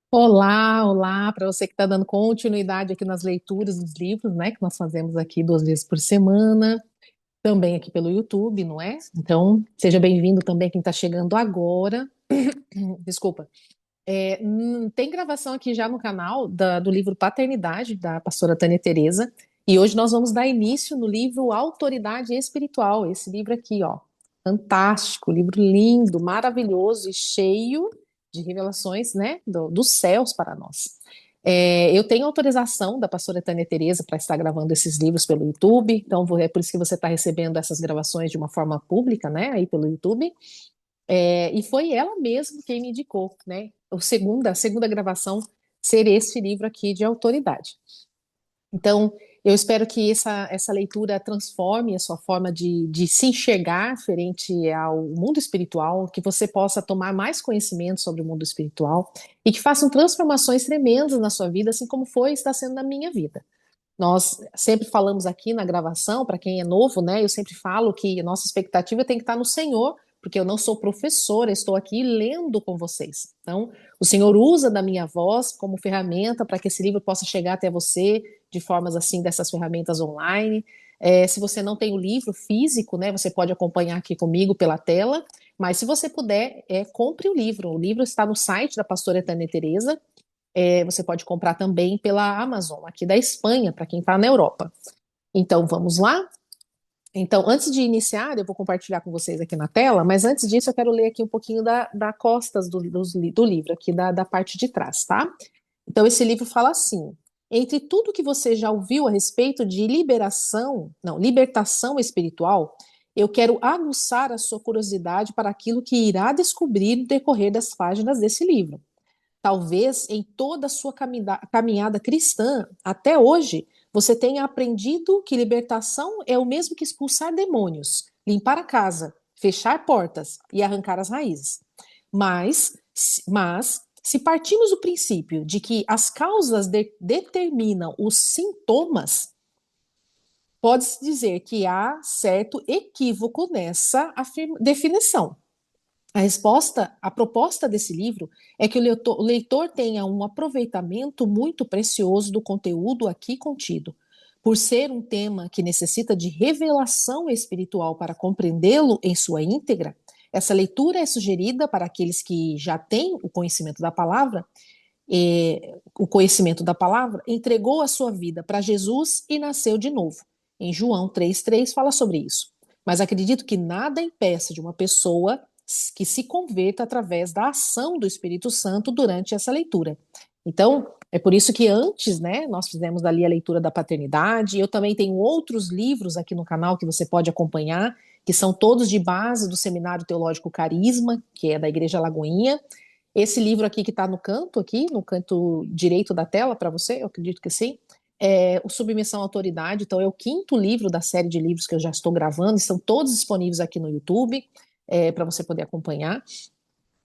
Olá, olá, para você que está dando continuidade aqui nas leituras dos livros, né, que nós fazemos aqui 2 vezes por semana, também aqui pelo YouTube, não é? Então, seja bem-vindo também quem está chegando agora. Desculpa. Tem gravação aqui já no canal do livro Paternidade, da pastora Tânia Teresa, e hoje nós vamos dar início no livro Autoridade Espiritual, esse livro aqui, ó. Fantástico, livro lindo, maravilhoso e cheio de revelações, né, dos céus para nós. Eu tenho autorização da pastora Tânia Teresa para estar gravando esses livros pelo YouTube, então é por isso que você está recebendo essas gravações de uma forma pública, né, aí pelo YouTube. E foi ela mesma quem me indicou, né? A segunda gravação ser esse livro aqui de autoridade. Então, eu espero que essa leitura transforme a sua forma de se enxergar frente ao mundo espiritual, que você possa tomar mais conhecimento sobre o mundo espiritual e que façam transformações tremendas na sua vida, assim como foi e está sendo na minha vida. Nós sempre falamos aqui na gravação, para quem é novo, né? Eu sempre falo que a nossa expectativa tem que estar no Senhor, porque eu não sou professora, estou aqui lendo com vocês. Então, o Senhor usa da minha voz como ferramenta para que esse livro possa chegar até você de formas assim, dessas ferramentas online. Se você não tem o livro físico, né, você pode acompanhar aqui comigo pela tela, mas se você puder, compre o livro. O livro está no site da pastora Tânia Teresa, você pode comprar também pela Amazon, aqui da Espanha, para quem está na Europa. Então, vamos lá? Então, antes de iniciar, eu vou compartilhar com vocês aqui na tela, mas antes disso, eu quero ler aqui um pouquinho da costas do livro, aqui da parte de trás, tá? Então, esse livro fala assim: entre tudo que você já ouviu a respeito de libertação espiritual, eu quero aguçar a sua curiosidade para aquilo que irá descobrir no decorrer das páginas desse livro. Talvez em toda a sua caminhada cristã, até hoje, você tenha aprendido que libertação é o mesmo que expulsar demônios, limpar a casa, fechar portas e arrancar as raízes. Mas se partimos do princípio de que as causas determinam os sintomas, pode-se dizer que há certo equívoco nessa definição. A proposta desse livro é que o leitor tenha um aproveitamento muito precioso do conteúdo aqui contido. Por ser um tema que necessita de revelação espiritual para compreendê-lo em sua íntegra, essa leitura é sugerida para aqueles que já têm o conhecimento da palavra, entregou a sua vida para Jesus e nasceu de novo. Em João 3,3 fala sobre isso. Mas acredito que nada impeça de uma pessoa que se converta através da ação do Espírito Santo durante essa leitura. Então, é por isso que antes, né, nós fizemos ali a leitura da paternidade. Eu também tenho outros livros aqui no canal que você pode acompanhar, que são todos de base do Seminário Teológico Carisma, que é da Igreja Lagoinha. Esse livro aqui, no canto direito da tela para você, eu acredito que sim, é o Submissão à Autoridade. Então, é o quinto livro da série de livros que eu já estou gravando, estão todos disponíveis aqui no YouTube, para você poder acompanhar.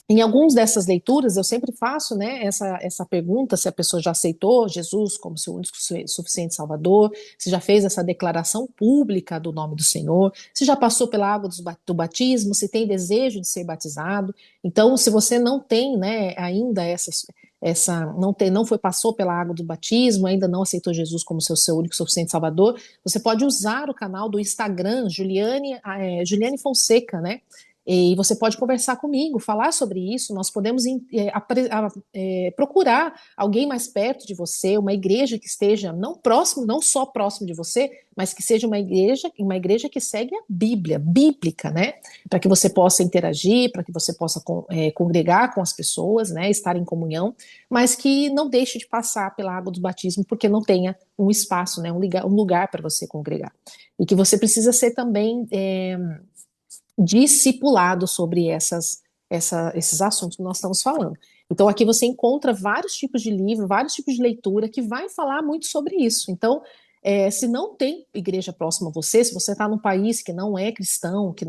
Em algumas dessas leituras, eu sempre faço, né, essa pergunta se a pessoa já aceitou Jesus como seu único e suficiente Salvador, se já fez essa declaração pública do nome do Senhor, se já passou pela água do batismo, se tem desejo de ser batizado. Então, se você não tem, né, ainda não foi passou pela água do batismo, ainda não aceitou Jesus como seu único e suficiente Salvador, você pode usar o canal do Instagram Juliane Fonseca, né? E você pode conversar comigo, falar sobre isso. Nós podemos procurar alguém mais perto de você, uma igreja que esteja não próximo, não só próximo de você, mas que seja uma igreja que segue a Bíblia, bíblica, né? Para que você possa interagir, para que você possa congregar com as pessoas, né? Estar em comunhão, mas que não deixe de passar pela água do batismo, porque não tenha um espaço, né? Um lugar para você congregar. E que você precisa ser também discipulado sobre esses assuntos que nós estamos falando. Então, aqui você encontra vários tipos de livro, vários tipos de leitura que vai falar muito sobre isso. Então, se não tem igreja próxima a você, se você está num país que não é cristão, que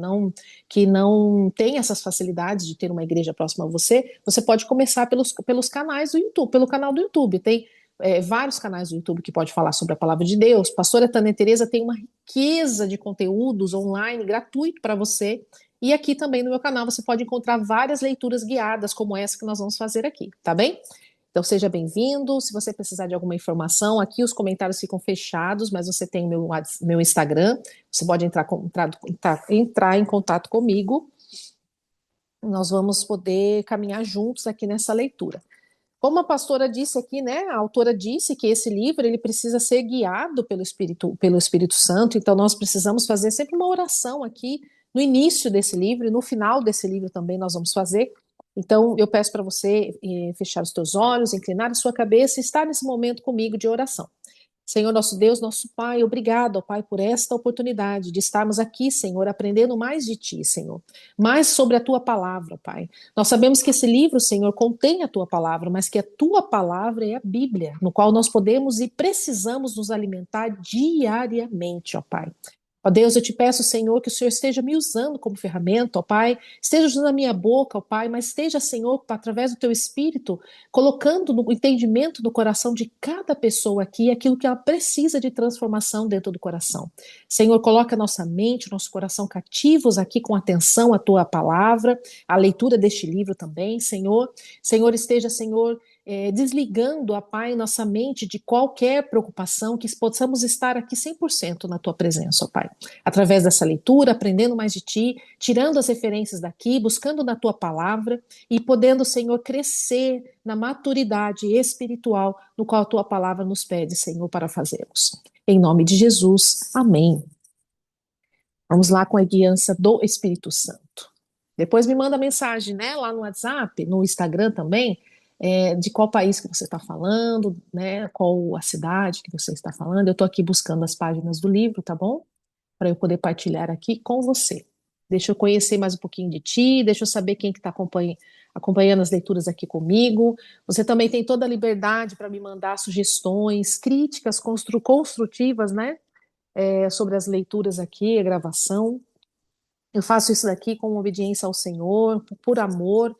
não tem essas facilidades de ter uma igreja próxima a você, você pode começar pelos canais do YouTube, pelo canal do YouTube. Tem vários canais do YouTube que pode falar sobre a palavra de Deus. Pastora Tânia Teresa tem uma riqueza de conteúdos online gratuito para você. E aqui também no meu canal você pode encontrar várias leituras guiadas, como essa que nós vamos fazer aqui, tá bem? Então, seja bem-vindo. Se você precisar de alguma informação, aqui os comentários ficam fechados, mas você tem meu Instagram, você pode entrar em contato comigo. Nós vamos poder caminhar juntos aqui nessa leitura. Como a pastora disse aqui, né, a autora disse que esse livro ele precisa ser guiado pelo Espírito Santo, então nós precisamos fazer sempre uma oração aqui no início desse livro e no final desse livro também nós vamos fazer. Então eu peço para você fechar os teus olhos, inclinar a sua cabeça e estar nesse momento comigo de oração. Senhor nosso Deus, nosso Pai, obrigado, ó Pai, por esta oportunidade de estarmos aqui, Senhor, aprendendo mais de Ti, Senhor, mais sobre a Tua palavra, Pai. Nós sabemos que esse livro, Senhor, contém a Tua palavra, mas que a Tua palavra é a Bíblia, no qual nós podemos e precisamos nos alimentar diariamente, ó Pai. Ó Deus, eu te peço, Senhor, que o Senhor esteja me usando como ferramenta, ó Pai, esteja usando a minha boca, ó Pai, mas esteja, Senhor, através do Teu Espírito, colocando no entendimento do coração de cada pessoa aqui aquilo que ela precisa de transformação dentro do coração. Senhor, coloca nossa mente, nosso coração cativos aqui com atenção à Tua palavra, à leitura deste livro também, Senhor. Senhor, esteja, Senhor, desligando, ó Pai, nossa mente de qualquer preocupação, que possamos estar aqui 100% na Tua presença, ó Pai. Através dessa leitura, aprendendo mais de Ti, tirando as referências daqui, buscando na Tua palavra e podendo, Senhor, crescer na maturidade espiritual no qual a Tua palavra nos pede, Senhor, para fazermos. Em nome de Jesus, amém. Vamos lá com a guiança do Espírito Santo. Depois me manda mensagem, né, lá no WhatsApp, no Instagram também, de qual país que você está falando, né, qual a cidade que você está falando. Eu estou aqui buscando as páginas do livro, tá bom? Para eu poder partilhar aqui com você. Deixa eu conhecer mais um pouquinho de ti, deixa eu saber quem que está acompanhando as leituras aqui comigo. Você também tem toda a liberdade para me mandar sugestões, críticas construtivas, né? Sobre as leituras aqui, a gravação. Eu faço isso daqui com obediência ao Senhor, por amor,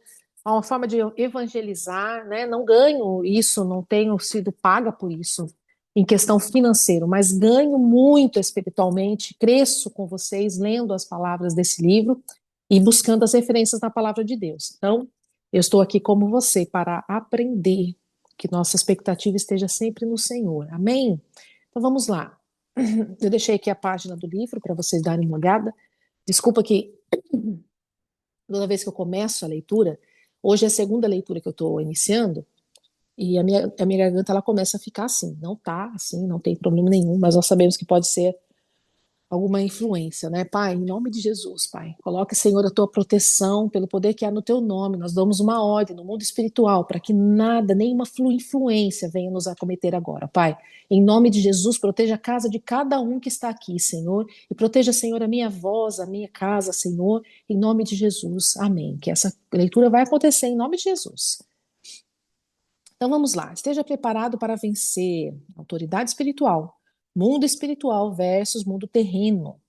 é uma forma de evangelizar, né? Não ganho isso, não tenho sido paga por isso em questão financeira, mas ganho muito espiritualmente, cresço com vocês lendo as palavras desse livro e buscando as referências na palavra de Deus. Então, eu estou aqui como você para aprender, que nossa expectativa esteja sempre no Senhor. Amém? Então vamos lá. Eu deixei aqui a página do livro para vocês darem uma olhada. Desculpa que toda vez que eu começo a leitura, hoje é a segunda leitura que eu estou iniciando, e a minha garganta ela começa a ficar assim, não tá assim, não tem problema nenhum, mas nós sabemos que pode ser alguma influência, né? Pai, em nome de Jesus, Pai, coloque, Senhor, a tua proteção pelo poder que há no teu nome. Nós damos uma ordem no mundo espiritual para que nada, nenhuma influência venha nos acometer agora, Pai. Em nome de Jesus, proteja a casa de cada um que está aqui, Senhor, e proteja, Senhor, a minha voz, a minha casa, Senhor, em nome de Jesus. Amém. Que essa leitura vai acontecer em nome de Jesus. Então vamos lá, esteja preparado para vencer autoridade espiritual, mundo espiritual versus mundo terreno.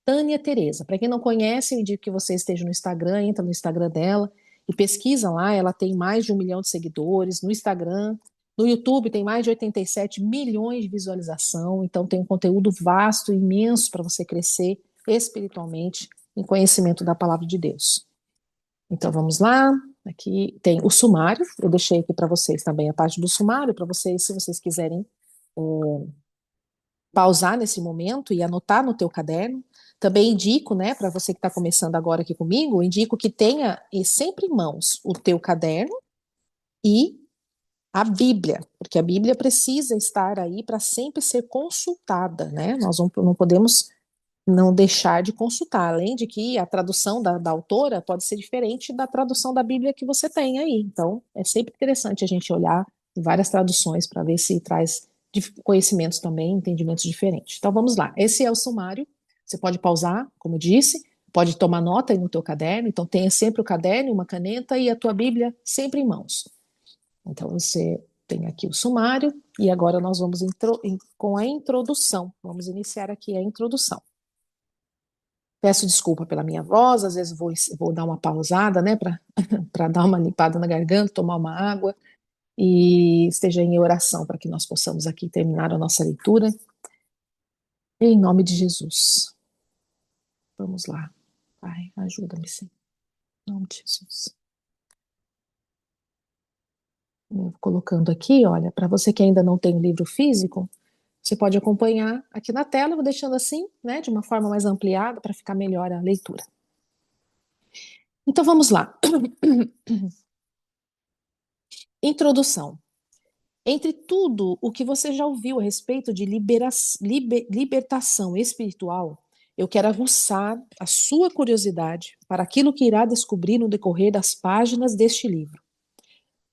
Tânia Tereza, para quem não conhece, eu indico que você esteja no Instagram, entra no Instagram dela e pesquisa lá, ela tem mais de 1 milhão de seguidores no Instagram, no YouTube tem mais de 87 milhões de visualização, então tem um conteúdo vasto, imenso para você crescer espiritualmente em conhecimento da palavra de Deus. Então vamos lá. Aqui tem o sumário. Eu deixei aqui para vocês também a parte do sumário, para vocês, se vocês quiserem pausar nesse momento e anotar no teu caderno. Também indico, né, para você que está começando agora aqui comigo, indico que tenha sempre em mãos o teu caderno e a Bíblia, porque a Bíblia precisa estar aí para sempre ser consultada, né? Nós não podemos não deixar de consultar, além de que a tradução da autora pode ser diferente da tradução da Bíblia que você tem aí. Então, é sempre interessante a gente olhar várias traduções para ver se traz conhecimentos também, entendimentos diferentes. Então, vamos lá. Esse é o sumário. Você pode pausar, como eu disse, pode tomar nota aí no teu caderno. Então, tenha sempre o caderno, uma caneta e a tua Bíblia sempre em mãos. Então, você tem aqui o sumário e agora nós vamos com a introdução. Vamos iniciar aqui a introdução. Peço desculpa pela minha voz, às vezes vou dar uma pausada, né, para dar uma limpada na garganta, tomar uma água e esteja em oração para que nós possamos aqui terminar a nossa leitura. Em nome de Jesus. Vamos lá. Pai, ajuda-me, Senhor. Em nome de Jesus. Eu vou colocando aqui, olha, para você que ainda não tem o livro físico, você pode acompanhar aqui na tela, vou deixando assim, né, de uma forma mais ampliada para ficar melhor a leitura. Então vamos lá. Introdução. Entre tudo o que você já ouviu a respeito de libertação espiritual, eu quero aguçar a sua curiosidade para aquilo que irá descobrir no decorrer das páginas deste livro.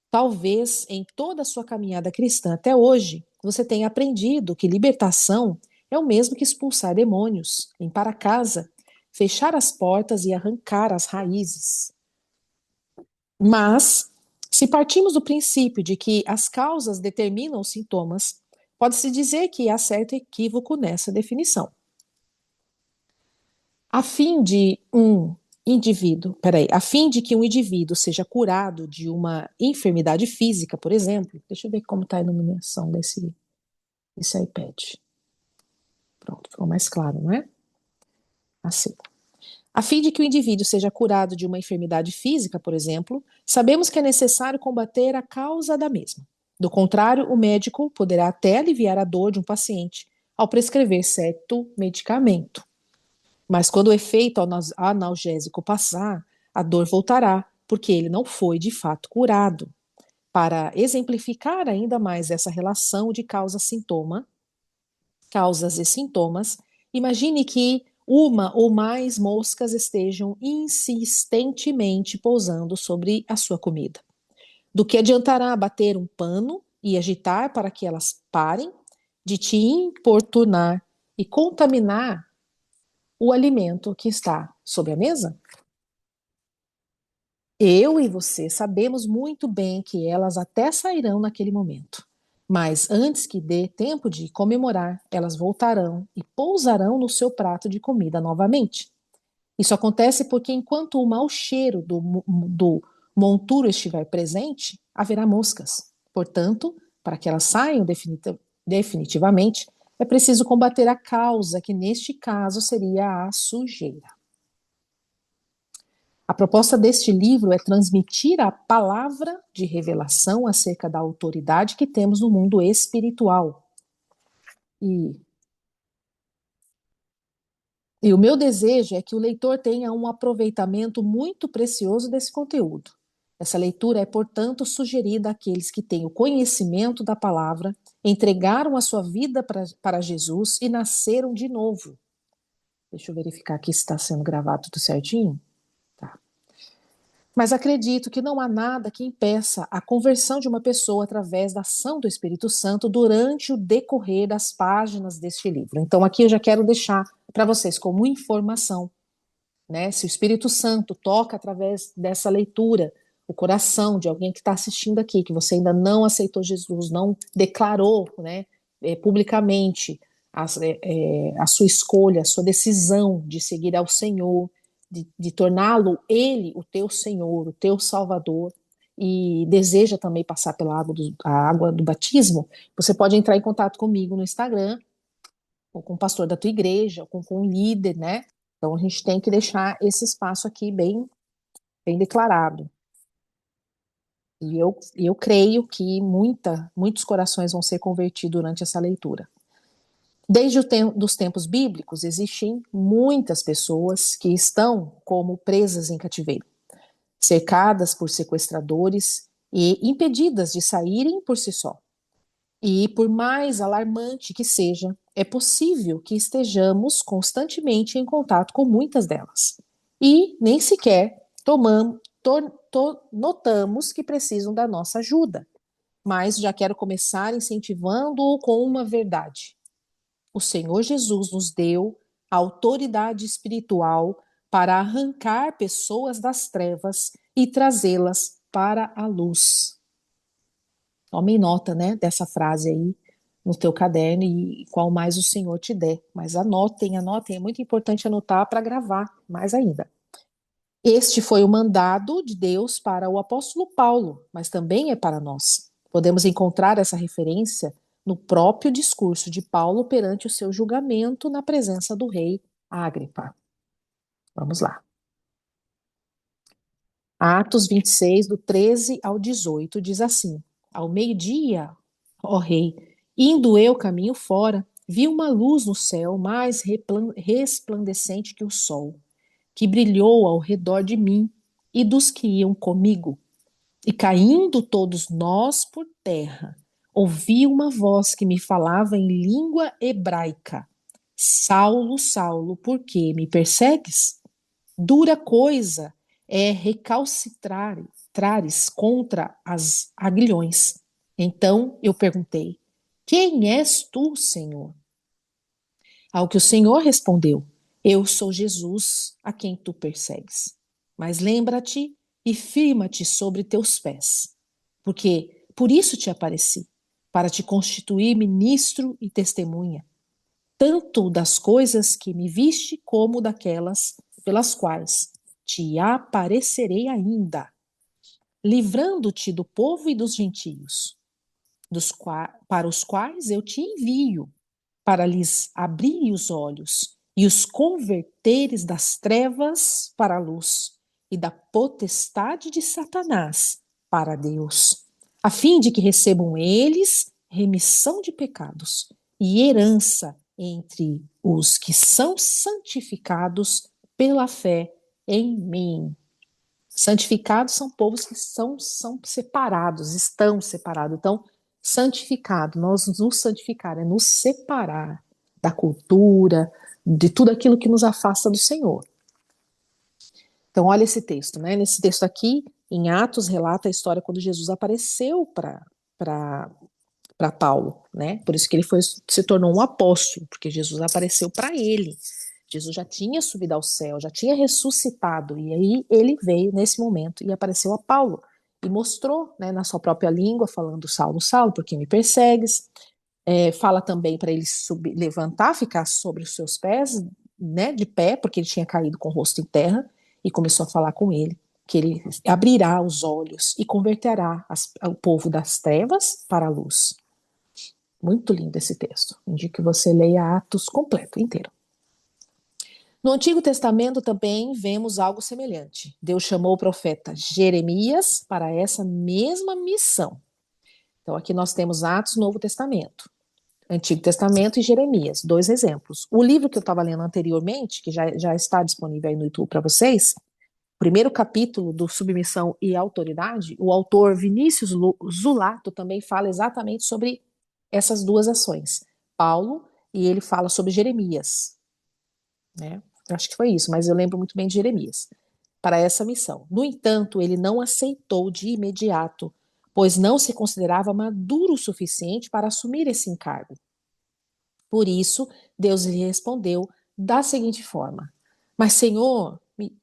Talvez em toda a sua caminhada cristã até hoje, você tenha aprendido que libertação é o mesmo que expulsar demônios, limpar a casa, fechar as portas e arrancar as raízes. Mas, se partimos do princípio de que as causas determinam os sintomas, pode-se dizer que há certo equívoco nessa definição. A fim de a fim de que um indivíduo seja curado de uma enfermidade física, por exemplo, deixa eu ver como está a iluminação desse iPad. Pronto, ficou mais claro, não é? Assim. A fim de que o indivíduo seja curado de uma enfermidade física, por exemplo, sabemos que é necessário combater a causa da mesma. Do contrário, o médico poderá até aliviar a dor de um paciente ao prescrever certo medicamento. Mas quando o efeito analgésico passar, a dor voltará, porque ele não foi de fato curado. Para exemplificar ainda mais essa relação de causa-sintoma, causas e sintomas, imagine que uma ou mais moscas estejam insistentemente pousando sobre a sua comida. Do que adiantará bater um pano e agitar para que elas parem de te importunar e contaminar o alimento que está sobre a mesa? Eu e você sabemos muito bem que elas até sairão naquele momento. Mas antes que dê tempo de comemorar, elas voltarão e pousarão no seu prato de comida novamente. Isso acontece porque enquanto o mau cheiro do monturo estiver presente, haverá moscas. Portanto, para que elas saiam definitivamente, é preciso combater a causa, que neste caso seria a sujeira. A proposta deste livro é transmitir a palavra de revelação acerca da autoridade que temos no mundo espiritual. E, e o meu desejo é que o leitor tenha um aproveitamento muito precioso desse conteúdo. Essa leitura é, portanto, sugerida àqueles que têm o conhecimento da palavra, entregaram a sua vida para Jesus e nasceram de novo. Deixa eu verificar aqui se está sendo gravado tudo certinho. Tá. Mas acredito que não há nada que impeça a conversão de uma pessoa através da ação do Espírito Santo durante o decorrer das páginas deste livro. Então, aqui eu já quero deixar para vocês como informação, né? Se o Espírito Santo toca através dessa leitura o coração de alguém que está assistindo aqui, que você ainda não aceitou Jesus, não declarou, né, publicamente a sua escolha, a sua decisão de seguir ao Senhor, de torná-lo Ele o teu Senhor, o teu Salvador, e deseja também passar pela água do batismo, você pode entrar em contato comigo no Instagram, ou com o pastor da tua igreja, ou com um líder, né? Então a gente tem que deixar esse espaço aqui bem declarado. E eu creio que muitos corações vão ser convertidos durante essa leitura. Desde os tempos bíblicos, existem muitas pessoas que estão como presas em cativeiro, cercadas por sequestradores e impedidas de saírem por si só. E por mais alarmante que seja, é possível que estejamos constantemente em contato com muitas delas. E nem sequer notamos que precisam da nossa ajuda. Mas já quero começar incentivando-o com uma verdade. O Senhor Jesus nos deu a autoridade espiritual para arrancar pessoas das trevas e trazê-las para a luz. Tome nota, né, dessa frase aí no teu caderno e qual mais o Senhor te der. Mas anotem, é muito importante anotar para gravar mais ainda. Este foi o mandado de Deus para o apóstolo Paulo, mas também é para nós. Podemos encontrar essa referência no próprio discurso de Paulo perante o seu julgamento na presença do rei Agripa. Vamos lá. Atos 26, do 13 ao 18, diz assim: Ao meio-dia, ó rei, indo eu caminho fora, vi uma luz no céu mais resplandecente que o sol, que brilhou ao redor de mim e dos que iam comigo. E caindo todos nós por terra, ouvi uma voz que me falava em língua hebraica: Saulo, Saulo, por que me persegues? Dura coisa é recalcitrares contra as aguilhões. Então eu perguntei: Quem és tu, Senhor? Ao que o Senhor respondeu: Eu sou Jesus, a quem tu persegues. Mas lembra-te e firma-te sobre teus pés, porque por isso te apareci, para te constituir ministro e testemunha, tanto das coisas que me viste, como daquelas pelas quais te aparecerei ainda, livrando-te do povo e dos gentios, para os quais eu te envio, para lhes abrir os olhos e os converteres das trevas para a luz e da potestade de Satanás para Deus, a fim de que recebam eles remissão de pecados e herança entre os que são santificados pela fé em mim. Santificados são povos que são separados, estão separados. Então, santificado, nós nos santificar, é nos separar da cultura, de tudo aquilo que nos afasta do Senhor. Então, olha esse texto, né? Nesse texto aqui, em Atos, relata a história quando Jesus apareceu para Paulo, né? Por isso que ele se tornou um apóstolo, porque Jesus apareceu para ele. Jesus já tinha subido ao céu, já tinha ressuscitado, e aí ele veio nesse momento e apareceu a Paulo e mostrou, né, na sua própria língua, falando: Saulo, Saulo, por que me persegues? Fala também para ele levantar, ficar sobre os seus pés, né, de pé, porque ele tinha caído com o rosto em terra, e começou a falar com ele, que ele abrirá os olhos e converterá o povo das trevas para a luz. Muito lindo esse texto. Indico que você leia Atos completo, inteiro. No Antigo Testamento também vemos algo semelhante. Deus chamou o profeta Jeremias para essa mesma missão. Então aqui nós temos Atos, Novo Testamento. Antigo Testamento e Jeremias, dois exemplos. O livro que eu estava lendo anteriormente, que já está disponível aí no YouTube para vocês, primeiro capítulo do Submissão e Autoridade, o autor Vinícius Zulato também fala exatamente sobre essas duas ações. Paulo, e ele fala sobre Jeremias, né? Eu acho que foi isso, mas eu lembro muito bem de Jeremias, para essa missão. No entanto, ele não aceitou de imediato, pois não se considerava maduro o suficiente para assumir esse encargo. Por isso, Deus lhe respondeu da seguinte forma: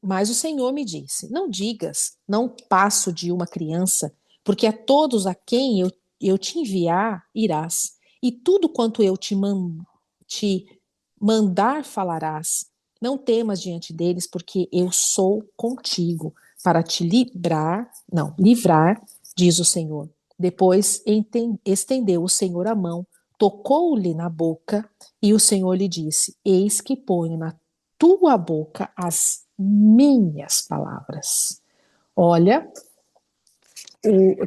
mas o Senhor me disse: Não digas, não passo de uma criança, porque a todos a quem eu te enviar irás, e tudo quanto eu te mandar falarás. Não temas diante deles, porque eu sou contigo para te livrar, diz o Senhor. Depois estendeu o Senhor a mão, tocou-lhe na boca, e o Senhor lhe disse: Eis que ponho na tua boca as minhas palavras. Olha,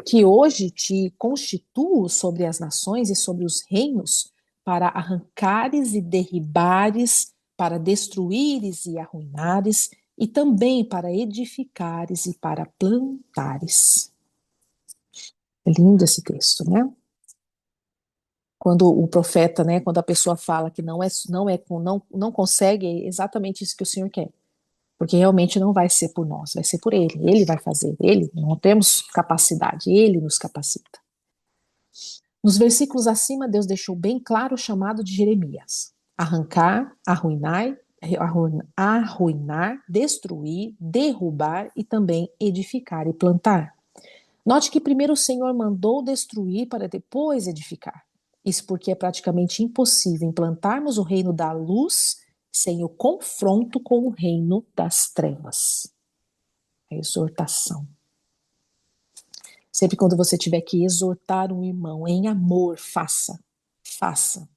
que hoje te constituo sobre as nações e sobre os reinos, para arrancares e derribares, para destruíres e arruinares, e também para edificares e para plantares. É lindo esse texto, né? Quando o profeta, né, quando a pessoa fala que não consegue, é exatamente isso que o Senhor quer. Porque realmente não vai ser por nós, vai ser por Ele. Ele vai fazer, Ele, não temos capacidade, Ele nos capacita. Nos versículos acima, Deus deixou bem claro o chamado de Jeremias: arrancar, arruinar, destruir, derrubar e também edificar e plantar. Note que primeiro o Senhor mandou destruir para depois edificar. Isso porque é praticamente impossível implantarmos o reino da luz sem o confronto com o reino das trevas. A exortação. Sempre quando você tiver que exortar um irmão em amor, faça. Faça.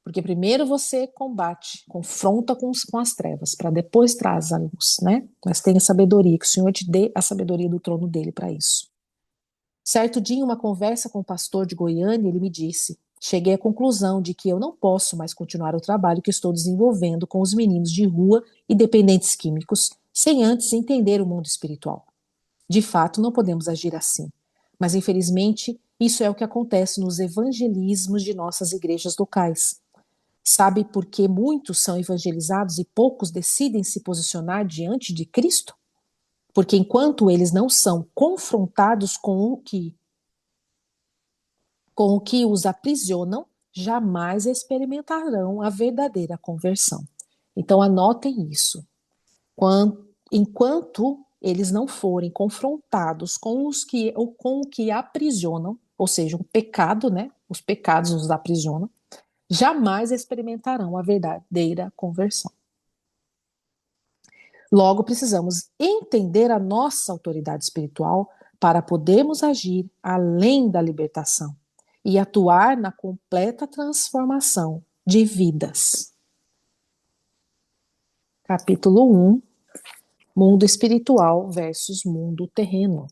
Porque primeiro você combate, confronta com as trevas, para depois traz a luz, né? Mas tenha sabedoria, que o Senhor te dê a sabedoria do trono dele para isso. Certo dia, em uma conversa com o pastor de Goiânia, ele me disse: cheguei à conclusão de que eu não posso mais continuar o trabalho que estou desenvolvendo com os meninos de rua e dependentes químicos sem antes entender o mundo espiritual. De fato, não podemos agir assim. Mas, infelizmente, isso é o que acontece nos evangelismos de nossas igrejas locais. Sabe por que muitos são evangelizados e poucos decidem se posicionar diante de Cristo? Porque enquanto eles não são confrontados com o que os aprisionam, jamais experimentarão a verdadeira conversão. Então anotem isso. Enquanto eles não forem confrontados com o que aprisionam, ou seja, o pecado, né? Os pecados os aprisionam, jamais experimentarão a verdadeira conversão. Logo, precisamos entender a nossa autoridade espiritual para podermos agir além da libertação e atuar na completa transformação de vidas. Capítulo 1, Mundo espiritual versus mundo terreno.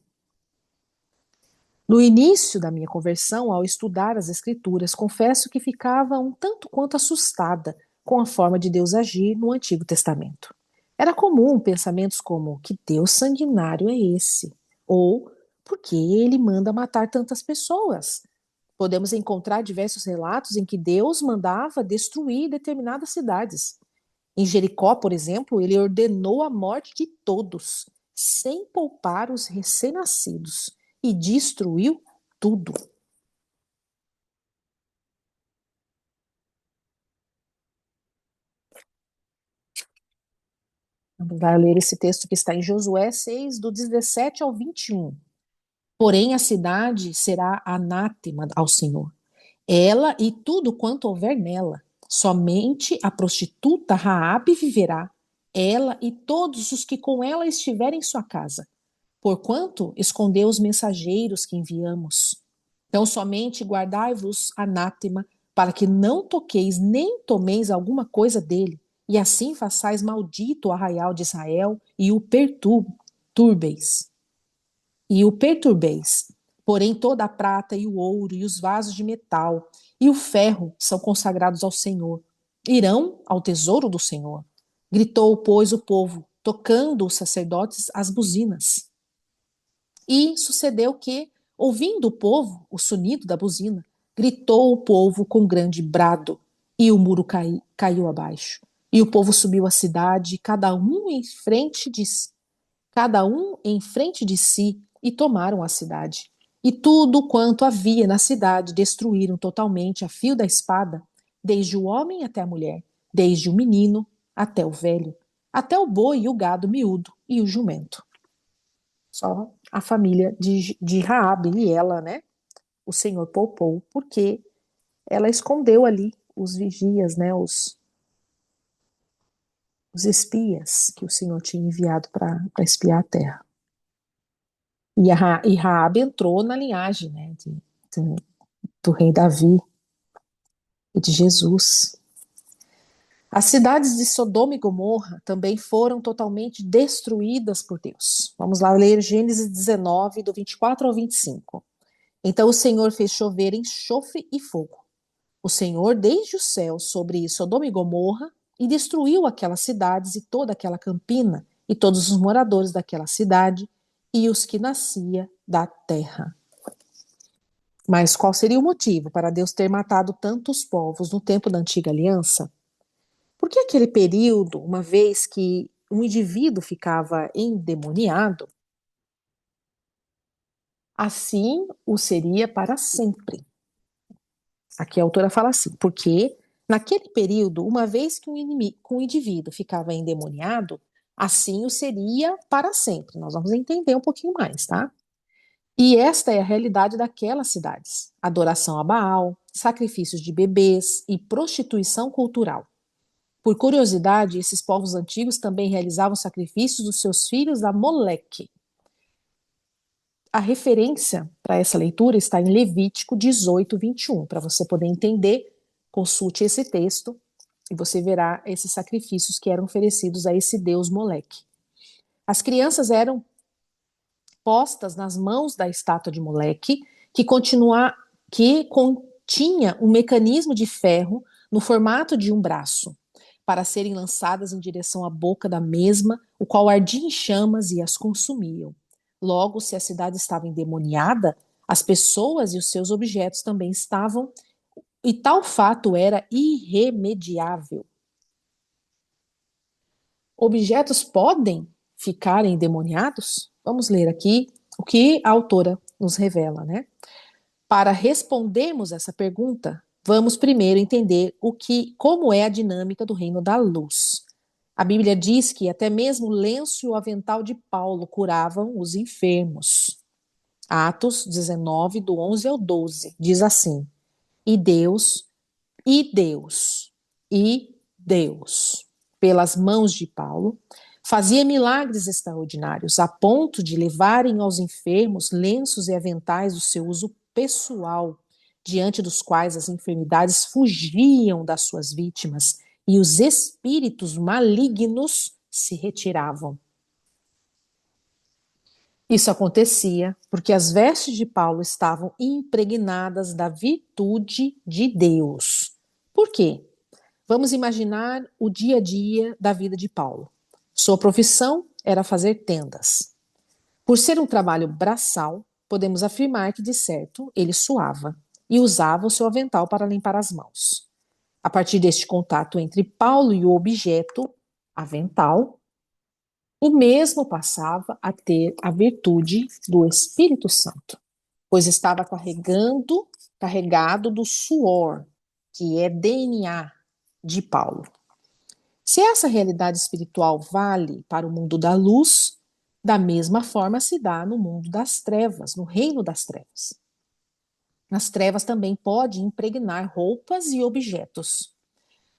No início da minha conversão, ao estudar as Escrituras, confesso que ficava um tanto quanto assustada com a forma de Deus agir no Antigo Testamento. Era comum pensamentos como: que Deus sanguinário é esse? Ou por que ele manda matar tantas pessoas? Podemos encontrar diversos relatos em que Deus mandava destruir determinadas cidades. Em Jericó, por exemplo, ele ordenou a morte de todos, sem poupar os recém-nascidos, e destruiu tudo. Vamos lá ler esse texto que está em Josué 6, do 17 ao 21. Porém, a cidade será anátema ao Senhor, ela e tudo quanto houver nela. Somente a prostituta Raabe viverá, ela e todos os que com ela estiverem em sua casa, porquanto escondeu os mensageiros que enviamos. Então, somente guardai-vos anátema, para que não toqueis nem tomeis alguma coisa dele, e assim façais maldito o arraial de Israel e o perturbeis. E o perturbeis. Porém, toda a prata e o ouro e os vasos de metal e o ferro são consagrados ao Senhor. Irão ao tesouro do Senhor. Gritou, pois, o povo, tocando os sacerdotes as buzinas. E sucedeu que, ouvindo o povo o sonido da buzina, gritou o povo com grande brado, e o muro caiu abaixo. E o povo subiu à cidade, cada um em frente de si, e tomaram a cidade. E tudo quanto havia na cidade destruíram totalmente a fio da espada, desde o homem até a mulher, desde o menino até o velho, até o boi e o gado miúdo e o jumento. Só a família de Raabe e ela, né? O Senhor poupou, porque ela escondeu ali os vigias, né? Os espias que o Senhor tinha enviado para espiar a terra. E Raabe entrou na linhagem, né? Do rei Davi e de Jesus. As cidades de Sodoma e Gomorra também foram totalmente destruídas por Deus. Vamos lá ler Gênesis 19, do 24 ao 25. Então o Senhor fez chover enxofre e fogo. O Senhor desde o céu sobre Sodoma e Gomorra e destruiu aquelas cidades e toda aquela campina e todos os moradores daquela cidade e os que nascia da terra. Mas qual seria o motivo para Deus ter matado tantos povos no tempo da antiga aliança? Porque aquele período, uma vez que um indivíduo ficava endemoniado, assim o seria para sempre. Aqui a autora fala assim, porque naquele período, uma vez que um indivíduo ficava endemoniado, assim o seria para sempre. Nós vamos entender um pouquinho mais, tá? E esta é a realidade daquelas cidades: adoração a Baal, sacrifícios de bebês e prostituição cultural. Por curiosidade, esses povos antigos também realizavam sacrifícios dos seus filhos a Moleque. A referência para essa leitura está em Levítico 18, 21. Para você poder entender, consulte esse texto e você verá esses sacrifícios que eram oferecidos a esse deus Moleque. As crianças eram postas nas mãos da estátua de Moleque, que continha um mecanismo de ferro no formato de um braço, para serem lançadas em direção à boca da mesma, o qual ardia em chamas e as consumiam. Logo, se a cidade estava endemoniada, as pessoas e os seus objetos também estavam, e tal fato era irremediável. Objetos podem ficar endemoniados? Vamos ler aqui o que a autora nos revela, né? Para respondermos essa pergunta, vamos primeiro entender como é a dinâmica do reino da luz. A Bíblia diz que até mesmo o lenço e o avental de Paulo curavam os enfermos. Atos 19, do 11 ao 12, diz assim: E Deus, e Deus, e Deus, pelas mãos de Paulo, fazia milagres extraordinários, a ponto de levarem aos enfermos lenços e aventais do seu uso pessoal, diante dos quais as enfermidades fugiam das suas vítimas e os espíritos malignos se retiravam. Isso acontecia porque as vestes de Paulo estavam impregnadas da virtude de Deus. Por quê? Vamos imaginar o dia a dia da vida de Paulo. Sua profissão era fazer tendas. Por ser um trabalho braçal, podemos afirmar que, de certo, ele suava e usava o seu avental para limpar as mãos. A partir deste contato entre Paulo e o objeto, avental, o mesmo passava a ter a virtude do Espírito Santo, pois estava carregado do suor, que é DNA de Paulo. Se essa realidade espiritual vale para o mundo da luz, da mesma forma se dá no mundo das trevas, no reino das trevas. Nas trevas também pode impregnar roupas e objetos,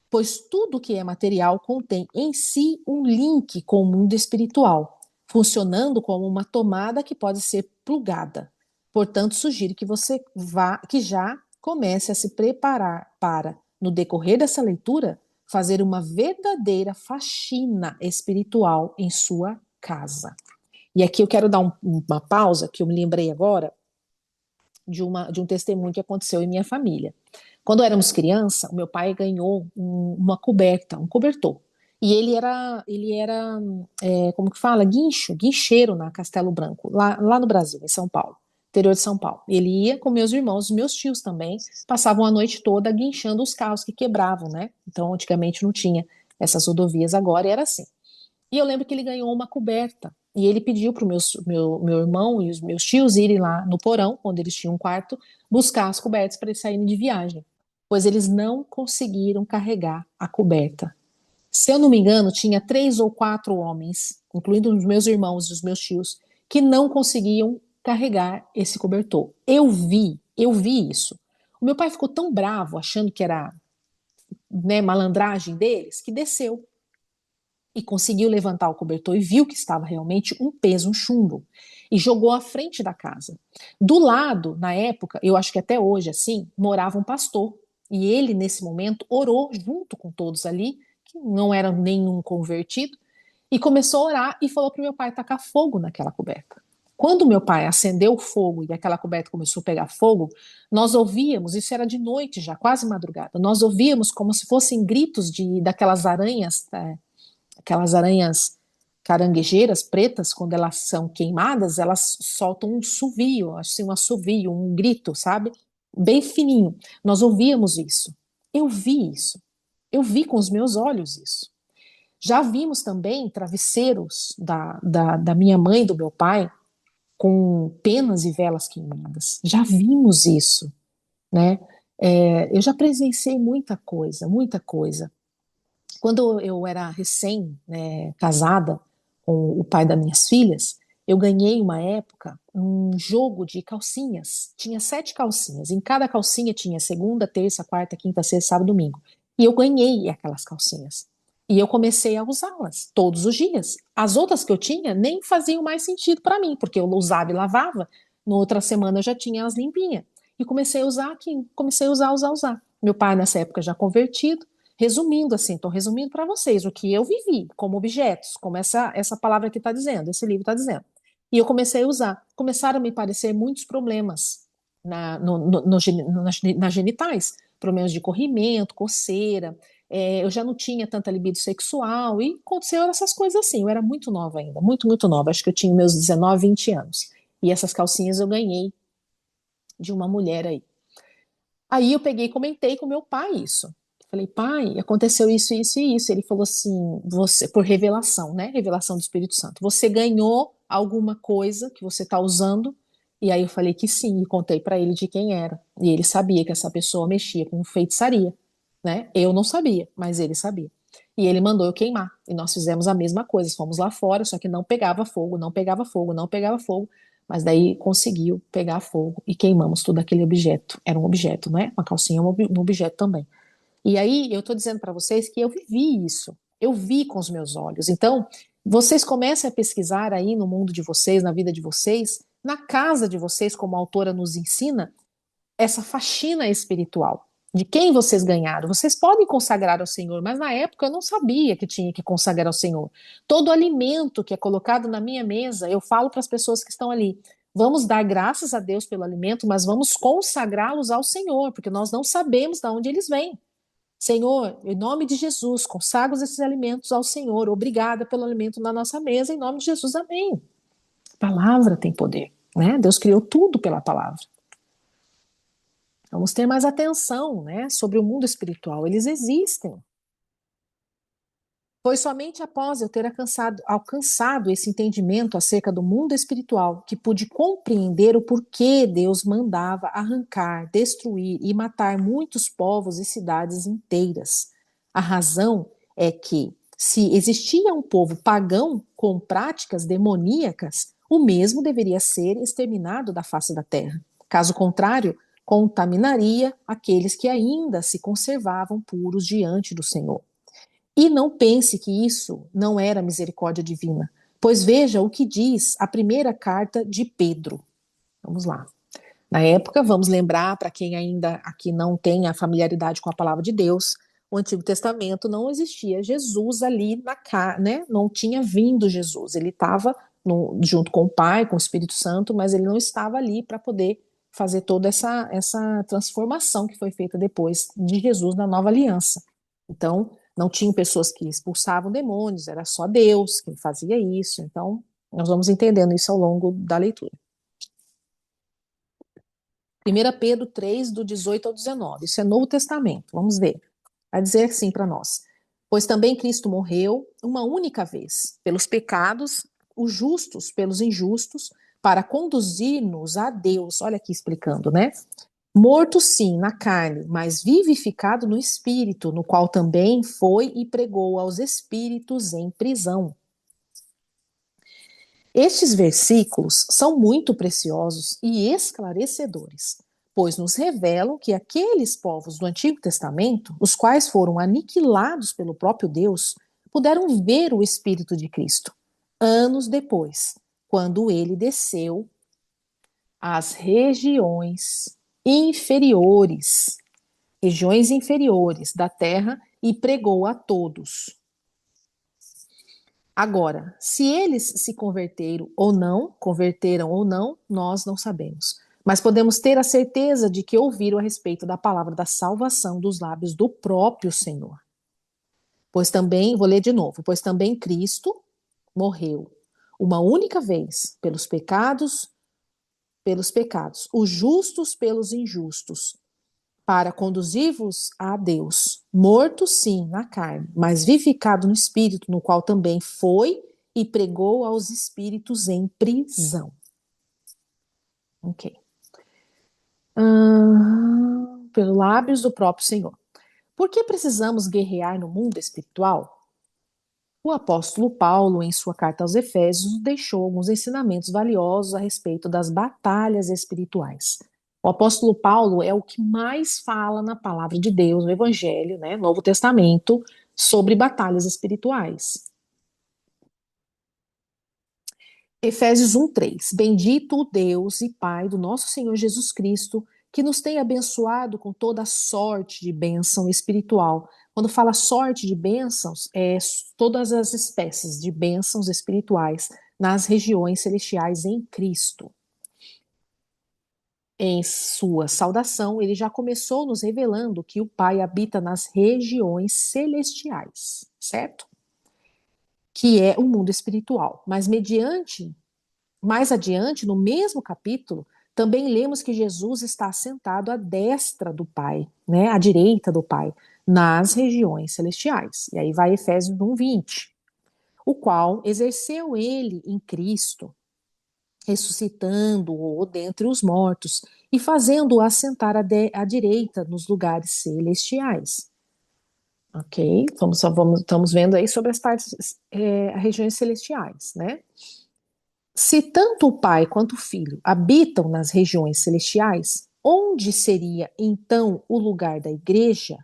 pois tudo que é material contém em si um link com o mundo espiritual, funcionando como uma tomada que pode ser plugada. Portanto, sugiro que já comece a se preparar para, no decorrer dessa leitura, fazer uma verdadeira faxina espiritual em sua casa. E aqui eu quero dar uma pausa, que eu me lembrei agora de um testemunho que aconteceu em minha família. Quando éramos criança, o meu pai ganhou uma coberta, um cobertor. E como que fala? Guincheiro na Castelo Branco, lá no Brasil, em São Paulo, interior de São Paulo. Ele ia com meus irmãos, meus tios também, passavam a noite toda guinchando os carros que quebravam, né? Então, antigamente não tinha essas rodovias, agora era assim. E eu lembro que ele ganhou uma coberta. E ele pediu para o meu irmão e os meus tios irem lá no porão, onde eles tinham um quarto, buscar as cobertas para eles saírem de viagem. Pois eles não conseguiram carregar a coberta. Se eu não me engano, tinha 3 ou 4 homens, incluindo os meus irmãos e os meus tios, que não conseguiam carregar esse cobertor. Eu vi isso. O meu pai ficou tão bravo, achando que era, né, malandragem deles, que desceu e conseguiu levantar o cobertor e viu que estava realmente um peso, um chumbo, e jogou à frente da casa. Do lado, na época, eu acho que até hoje assim, morava um pastor, e ele nesse momento orou junto com todos ali, que não eram nenhum convertido, e começou a orar e falou para o meu pai tacar fogo naquela coberta. Quando meu pai acendeu o fogo e aquela coberta começou a pegar fogo, nós ouvíamos, isso era de noite já, quase madrugada, nós ouvíamos como se fossem gritos daquelas aranhas, aquelas aranhas caranguejeiras pretas, quando elas são queimadas, elas soltam um assovio, assim, um assovio, um grito, sabe? Bem fininho. Nós ouvíamos isso. Eu vi isso. Eu vi com os meus olhos isso. Já vimos também travesseiros da minha mãe e do meu pai com penas e velas queimadas. Já vimos isso, né? Eu já presenciei muita coisa, muita coisa. Quando eu era recém, né, casada com o pai das minhas filhas, eu ganhei uma época um jogo de calcinhas. Tinha 7 calcinhas. Em cada calcinha tinha segunda, terça, quarta, quinta, sexta, sábado, domingo. E eu ganhei aquelas calcinhas. E eu comecei a usá-las todos os dias. As outras que eu tinha nem faziam mais sentido para mim, porque eu usava e lavava. Na outra semana eu já tinha elas limpinhas. E comecei a usar aqui, comecei a usar. Meu pai nessa época já convertido. Resumindo assim, estou resumindo para vocês o que eu vivi como objetos, como essa palavra aqui está dizendo, esse livro está dizendo. E eu comecei a usar. Começaram a me aparecer muitos problemas nas genitais, problemas de corrimento, coceira. Eu já não tinha tanta libido sexual e aconteceu essas coisas assim. Eu era muito nova ainda, muito, muito nova. Acho que eu tinha meus 19, 20 anos. E essas calcinhas eu ganhei de uma mulher aí. Aí eu peguei e comentei com meu pai isso. Falei, pai, aconteceu isso, isso e isso. Ele falou assim, você, por revelação, né? Revelação do Espírito Santo. Você ganhou alguma coisa que você está usando? E aí eu falei que sim, e contei para ele de quem era. E ele sabia que essa pessoa mexia com feitiçaria, né? Eu não sabia, mas ele sabia. E ele mandou eu queimar. E nós fizemos a mesma coisa. Fomos lá fora, só que não pegava fogo, não pegava fogo, não pegava fogo. Mas daí conseguiu pegar fogo e queimamos todo aquele objeto. Era um objeto, né? Uma calcinha é um objeto também. E aí eu estou dizendo para vocês que eu vivi isso. Eu vi com os meus olhos. Então, vocês comecem a pesquisar aí no mundo de vocês, na vida de vocês, na casa de vocês, como a autora nos ensina, essa faxina espiritual. De quem vocês ganharam. Vocês podem consagrar ao Senhor, mas na época eu não sabia que tinha que consagrar ao Senhor. Todo alimento que é colocado na minha mesa, eu falo para as pessoas que estão ali: vamos dar graças a Deus pelo alimento, mas vamos consagrá-los ao Senhor, porque nós não sabemos de onde eles vêm. Senhor, em nome de Jesus, consagro esses alimentos ao Senhor. Obrigada pelo alimento na nossa mesa, em nome de Jesus, amém. A palavra tem poder, né? Deus criou tudo pela palavra. Vamos ter mais atenção, né, sobre o mundo espiritual. Eles existem. Foi somente após eu ter alcançado esse entendimento acerca do mundo espiritual que pude compreender o porquê Deus mandava arrancar, destruir e matar muitos povos e cidades inteiras. A razão é que, se existia um povo pagão com práticas demoníacas, o mesmo deveria ser exterminado da face da terra. Caso contrário, contaminaria aqueles que ainda se conservavam puros diante do Senhor. E não pense que isso não era misericórdia divina, pois veja o que diz a primeira carta de Pedro. Vamos lá. Na época, vamos lembrar, para quem ainda aqui não tem a familiaridade com a palavra de Deus, o Antigo Testamento não existia Jesus ali na né? Não tinha vindo Jesus. Ele estava junto com o Pai, com o Espírito Santo, mas ele não estava ali para poder fazer toda essa transformação que foi feita depois de Jesus na nova aliança. Então, não tinham pessoas que expulsavam demônios, era só Deus que fazia isso. Então, nós vamos entendendo isso ao longo da leitura. 1 Pedro 3, do 18 ao 19. Isso é Novo Testamento. Vamos ver. Vai dizer assim para nós: pois também Cristo morreu uma única vez pelos pecados, os justos pelos injustos, para conduzir-nos a Deus. Olha aqui explicando, né? Morto sim na carne, mas vivificado no espírito, no qual também foi e pregou aos espíritos em prisão. Estes versículos são muito preciosos e esclarecedores, pois nos revelam que aqueles povos do Antigo Testamento, os quais foram aniquilados pelo próprio Deus, puderam ver o Espírito de Cristo anos depois, quando ele desceu às regiões inferiores da terra e pregou a todos. Agora, se eles se converteram ou não, nós não sabemos. Mas podemos ter a certeza de que ouviram a respeito da palavra da salvação dos lábios do próprio Senhor. Pois também, vou ler de novo, pois também Cristo morreu uma única vez pelos pecados, os justos pelos injustos, para conduzir-vos a Deus, morto sim na carne, mas vivificado no espírito, no qual também foi e pregou aos espíritos em prisão. Ok. Pelos lábios do próprio Senhor. Por que precisamos guerrear no mundo espiritual? O apóstolo Paulo, em sua carta aos Efésios, deixou alguns ensinamentos valiosos a respeito das batalhas espirituais. O apóstolo Paulo é o que mais fala na palavra de Deus, no Evangelho, né, Novo Testamento, sobre batalhas espirituais. Efésios 1:3. Bendito o Deus e Pai do nosso Senhor Jesus Cristo, que nos tem abençoado com toda sorte de bênção espiritual. Quando fala sorte de bênçãos, é todas as espécies de bênçãos espirituais nas regiões celestiais em Cristo. Em sua saudação, ele já começou nos revelando que o Pai habita nas regiões celestiais, certo? Que é o mundo espiritual. Mas mais adiante, no mesmo capítulo, também lemos que Jesus está assentado à destra do Pai, né, à direita do Pai, nas regiões celestiais. E aí vai Efésios 1:20, o qual exerceu ele em Cristo, ressuscitando-o dentre os mortos e fazendo-o assentar à direita nos lugares celestiais. Ok? Estamos vendo aí sobre as partes, regiões celestiais, né? Se tanto o Pai quanto o Filho habitam nas regiões celestiais, onde seria então o lugar da igreja?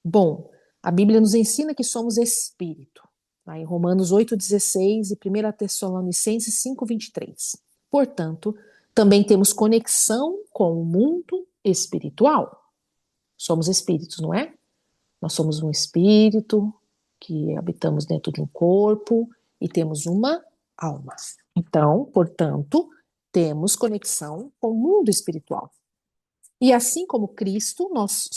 Bom, a Bíblia nos ensina que somos espírito, tá? Em Romanos 8,16 e 1 Tessalonicenses 5,23. Portanto, também temos conexão com o mundo espiritual. Somos espíritos, não é? Nós somos um espírito que habitamos dentro de um corpo e temos uma alma. Então, portanto, temos conexão com o mundo espiritual. E assim como Cristo, nós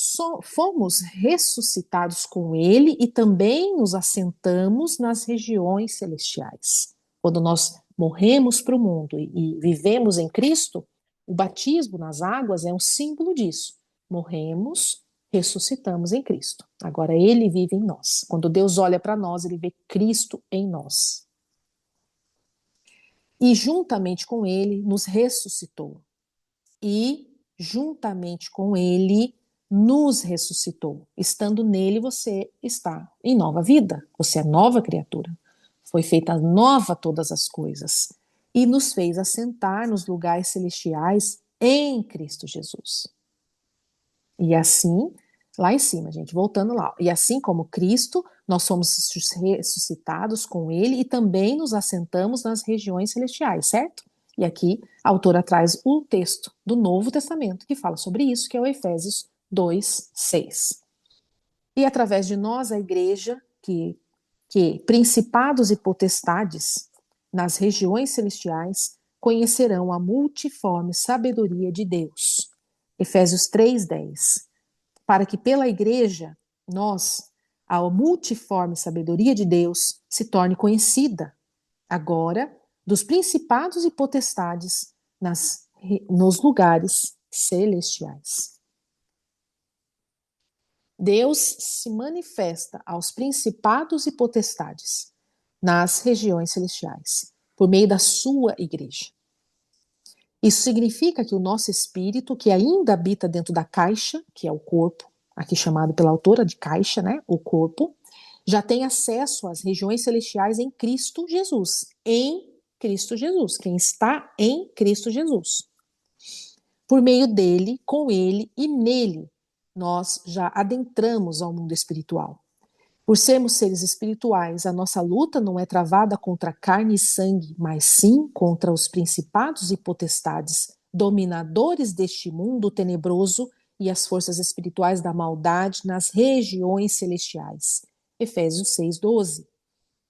fomos ressuscitados com Ele e também nos assentamos nas regiões celestiais. Quando nós morremos para o mundo e vivemos em Cristo, o batismo nas águas é um símbolo disso. Morremos, ressuscitamos em Cristo. Agora Ele vive em nós. Quando Deus olha para nós, Ele vê Cristo em nós. E juntamente com Ele nos ressuscitou. E juntamente com Ele nos ressuscitou. Estando nele, você está em nova vida. Você é nova criatura. Foi feita nova todas as coisas. E nos fez assentar nos lugares celestiais em Cristo Jesus. E assim, lá em cima, gente, voltando lá. E assim como Cristo, nós somos ressuscitados com Ele e também nos assentamos nas regiões celestiais, certo? E aqui a autora traz o texto do Novo Testamento que fala sobre isso, que é o Efésios 2:6. E através de nós, a igreja, que principados e potestades nas regiões celestiais conhecerão a multiforme sabedoria de Deus. Efésios 3:10. Para que pela igreja, nós, a multiforme sabedoria de Deus se torne conhecida agora dos principados e potestades nos lugares celestiais. Deus se manifesta aos principados e potestades nas regiões celestiais, por meio da sua igreja. Isso significa que o nosso espírito, que ainda habita dentro da caixa, que é o corpo, aqui chamado pela autora de caixa, né, o corpo, já tem acesso às regiões celestiais em Cristo Jesus. Em Cristo Jesus. Quem está em Cristo Jesus. Por meio dele, com ele e nele, nós já adentramos ao mundo espiritual. Por sermos seres espirituais, a nossa luta não é travada contra carne e sangue, mas sim contra os principados e potestades, dominadores deste mundo tenebroso e as forças espirituais da maldade nas regiões celestiais. Efésios 6:12.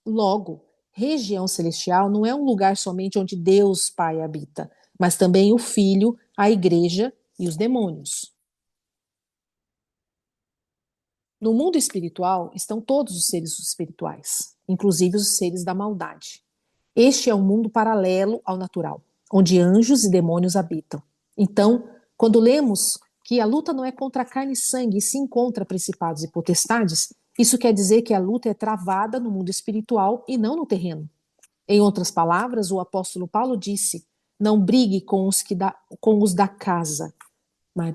Logo, região celestial não é um lugar somente onde Deus Pai habita, mas também o Filho, a Igreja e os demônios. No mundo espiritual estão todos os seres espirituais, inclusive os seres da maldade. Este é um mundo paralelo ao natural, onde anjos e demônios habitam. Então, quando lemos que a luta não é contra carne e sangue, e sim contra principados e potestades, isso quer dizer que a luta é travada no mundo espiritual e não no terreno. Em outras palavras, o apóstolo Paulo disse: não brigue com os da casa,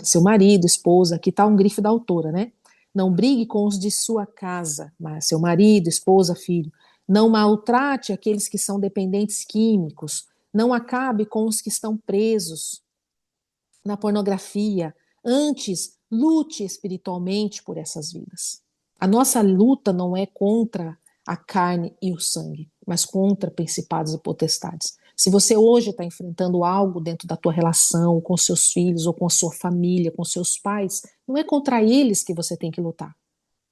seu marido, esposa, aqui está um grifo da autora, né? Não brigue com os de sua casa, seu marido, esposa, filho. Não maltrate aqueles que são dependentes químicos. Não acabe com os que estão presos na pornografia. Antes, lute espiritualmente por essas vidas. A nossa luta não é contra a carne e o sangue, mas contra principados e potestades. Se você hoje está enfrentando algo dentro da tua relação com seus filhos ou com a sua família, com seus pais, não é contra eles que você tem que lutar.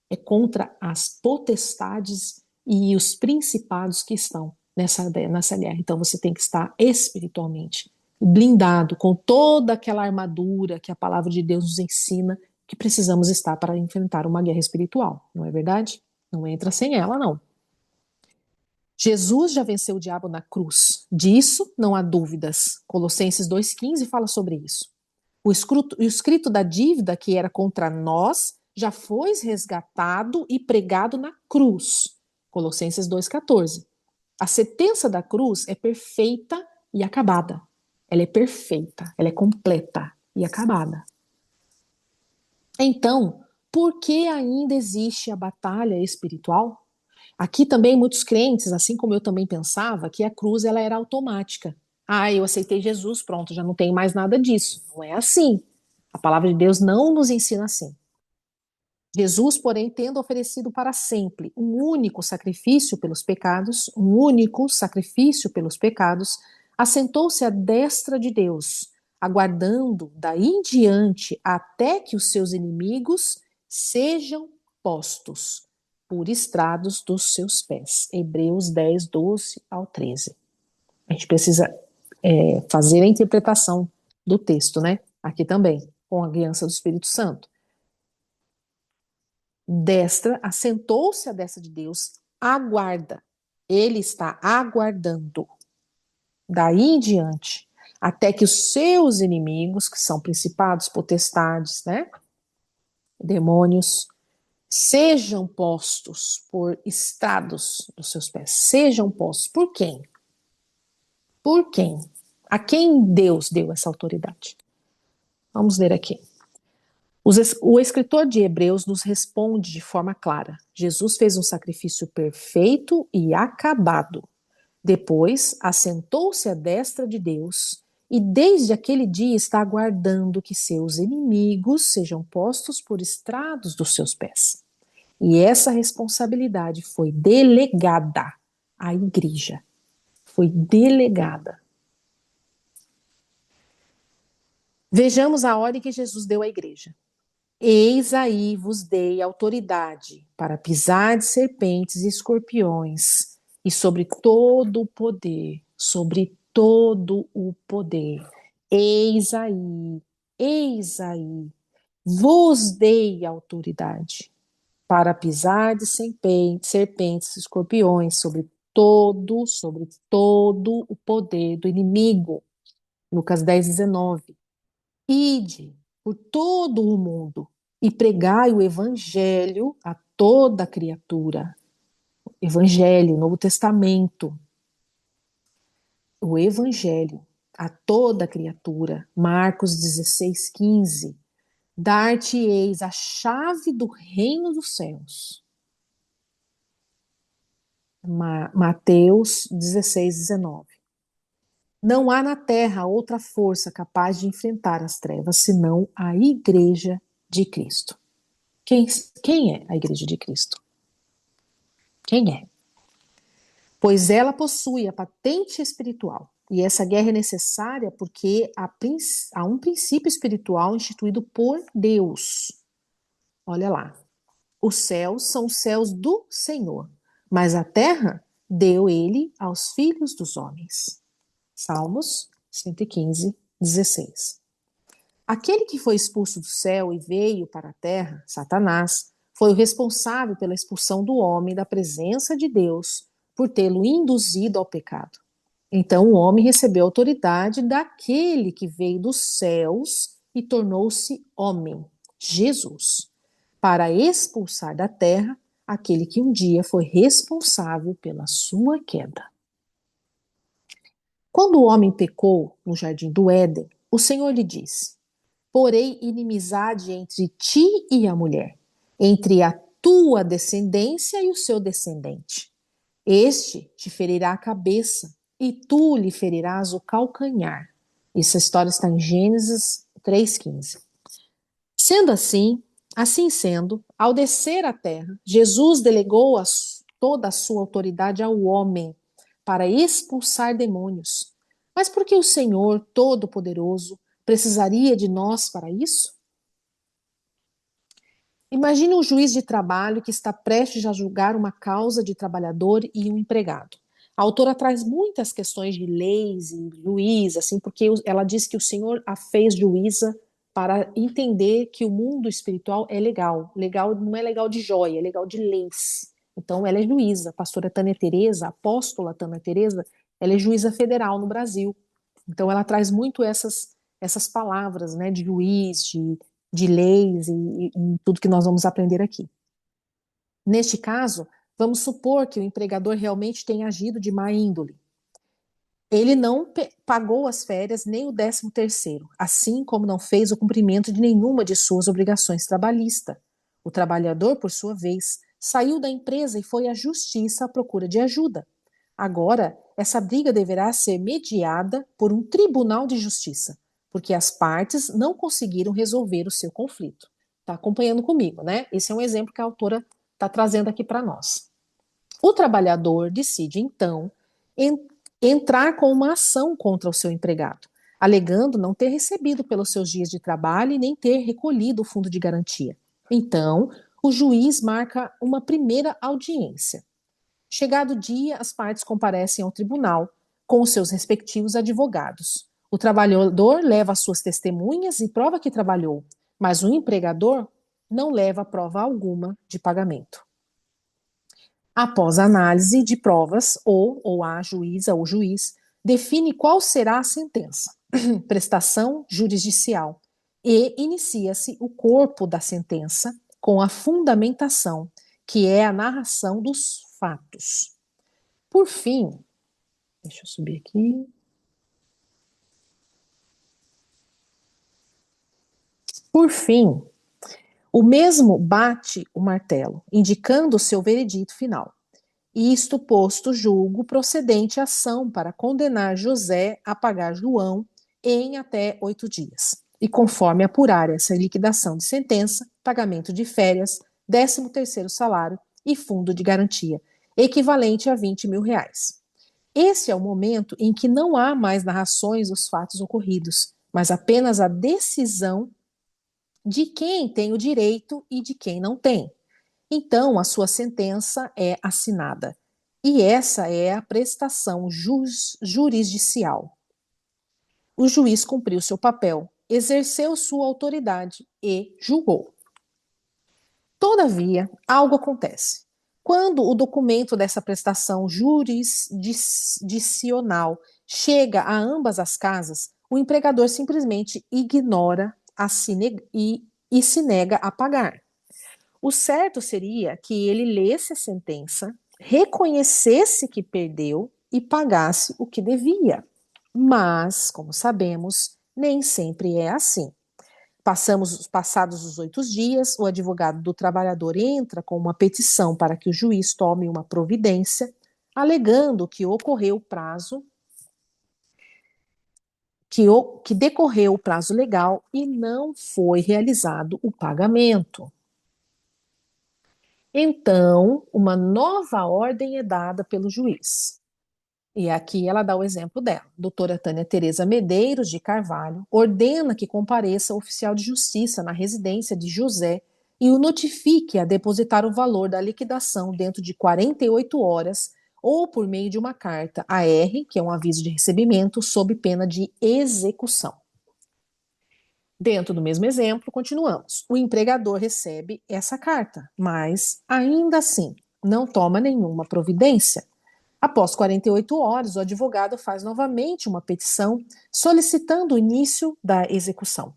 É contra as potestades e os principados que estão nessa guerra. Então você tem que estar espiritualmente blindado com toda aquela armadura que a palavra de Deus nos ensina que precisamos estar para enfrentar uma guerra espiritual, não é verdade? Não entra sem ela, não. Jesus já venceu o diabo na cruz. Disso não há dúvidas. Colossenses 2,15 fala sobre isso. O escrito da dívida que era contra nós já foi resgatado e pregado na cruz. Colossenses 2,14. A sentença da cruz é perfeita e acabada. Ela é perfeita, ela é completa e acabada. Então, por que ainda existe a batalha espiritual? Aqui também muitos crentes, assim como eu também pensava, que a cruz ela era automática. Ah, eu aceitei Jesus, pronto, já não tem mais nada disso. Não é assim. A palavra de Deus não nos ensina assim. Jesus, porém, tendo oferecido para sempre um único sacrifício pelos pecados, assentou-se à destra de Deus, aguardando daí em diante até que os seus inimigos sejam postos por estrados dos seus pés. Hebreus 10, 12 ao 13. A gente precisa fazer a interpretação do texto, né? Aqui também, com a guiança do Espírito Santo. Assentou-se à destra de Deus, aguarda. Ele está aguardando. Daí em diante, até que os seus inimigos, que são principados, potestades, né? Demônios, sejam postos por estrados dos seus pés. Sejam postos. Por quem? Por quem? A quem Deus deu essa autoridade? Vamos ler aqui. O escritor de Hebreus nos responde de forma clara. Jesus fez um sacrifício perfeito e acabado. Depois, assentou-se à destra de Deus e desde aquele dia está aguardando que seus inimigos sejam postos por estrados dos seus pés. E essa responsabilidade foi delegada à igreja. Foi delegada. Vejamos a ordem que Jesus deu à igreja. Eis aí vos dei autoridade para pisar de serpentes e escorpiões e sobre todo o poder. Eis aí, vos dei autoridade para pisar de serpentes e escorpiões sobre todo o poder do inimigo. Lucas 10, 19. Ide por todo o mundo e pregai o evangelho a toda criatura. Evangelho, Novo Testamento. O evangelho a toda criatura. Marcos 16, 15. Dar-te-eis a chave do reino dos céus. Mateus 16, 19. Não há na terra outra força capaz de enfrentar as trevas senão a igreja de Cristo. Quem é a igreja de Cristo? Quem é? Pois ela possui a patente espiritual. E essa guerra é necessária porque há um princípio espiritual instituído por Deus. Olha lá. Os céus são os céus do Senhor, mas a terra deu ele aos filhos dos homens. Salmos 115, 16. Aquele que foi expulso do céu e veio para a terra, Satanás, foi o responsável pela expulsão do homem da presença de Deus, por tê-lo induzido ao pecado. Então o homem recebeu a autoridade daquele que veio dos céus e tornou-se homem, Jesus, para expulsar da terra aquele que um dia foi responsável pela sua queda. Quando o homem pecou no jardim do Éden, o Senhor lhe disse: porém inimizade entre ti e a mulher, entre a tua descendência e o seu descendente. Este te ferirá a cabeça e tu lhe ferirás o calcanhar. Essa história está em Gênesis 3,15. Sendo assim sendo, ao descer à terra, Jesus delegou toda a sua autoridade ao homem para expulsar demônios. Mas por que o Senhor Todo-Poderoso precisaria de nós para isso? Imagine um juiz de trabalho que está prestes a julgar uma causa de trabalhador e um empregado. A autora traz muitas questões de leis e juiz, assim, porque ela diz que o Senhor a fez juíza para entender que o mundo espiritual é legal. Legal não é legal de joia, é legal de leis. Então, ela é juíza. A pastora Tânia Teresa, a apóstola Tânia Teresa, ela é juíza federal no Brasil. Então, ela traz muito essas palavras, né, de juiz, de leis e tudo que nós vamos aprender aqui. Neste caso, vamos supor que o empregador realmente tenha agido de má índole. Ele não pagou as férias nem o 13º, assim como não fez o cumprimento de nenhuma de suas obrigações trabalhistas. O trabalhador, por sua vez, saiu da empresa e foi à justiça à procura de ajuda. Agora, essa briga deverá ser mediada por um tribunal de justiça, porque as partes não conseguiram resolver o seu conflito. Está acompanhando comigo, né? Esse é um exemplo que a autora está trazendo aqui para nós. O trabalhador decide, então, entrar com uma ação contra o seu empregado, alegando não ter recebido pelos seus dias de trabalho e nem ter recolhido o fundo de garantia. Então, o juiz marca uma primeira audiência. Chegado o dia, as partes comparecem ao tribunal com os seus respectivos advogados. O trabalhador leva as suas testemunhas e prova que trabalhou, mas o empregador não leva prova alguma de pagamento. Após a análise de provas, ou a juíza ou juiz define qual será a sentença, prestação jurisdicial, e inicia-se o corpo da sentença com a fundamentação, que é a narração dos fatos. Por fim, deixa eu subir aqui. Por fim, o mesmo bate o martelo, indicando o seu veredito final. Isto posto, julgo procedente ação para condenar José a pagar João em até 8 dias. E conforme apurar essa liquidação de sentença, pagamento de férias, 13º salário e fundo de garantia, equivalente a 20 mil reais. Esse é o momento em que não há mais narrações dos fatos ocorridos, mas apenas a decisão de quem tem o direito e de quem não tem. Então, a sua sentença é assinada. E essa é a prestação jurisdicial. O juiz cumpriu seu papel, exerceu sua autoridade e julgou. Todavia, algo acontece. Quando o documento dessa prestação jurisdicional chega a ambas as casas, o empregador simplesmente ignora e se nega a pagar. O certo seria que ele lesse a sentença, reconhecesse que perdeu e pagasse o que devia. Mas, como sabemos, nem sempre é assim. Passados os 8 dias, o advogado do trabalhador entra com uma petição para que o juiz tome uma providência, alegando que ocorreu o prazo, que decorreu o prazo legal e não foi realizado o pagamento. Então, uma nova ordem é dada pelo juiz. E aqui ela dá o exemplo dela. Doutora Tânia Teresa Medeiros de Carvalho ordena que compareça o oficial de justiça na residência de José e o notifique a depositar o valor da liquidação dentro de 48 horas ou por meio de uma carta AR, que é um aviso de recebimento, sob pena de execução. Dentro do mesmo exemplo, continuamos. O empregador recebe essa carta, mas ainda assim não toma nenhuma providência. Após 48 horas, o advogado faz novamente uma petição solicitando o início da execução.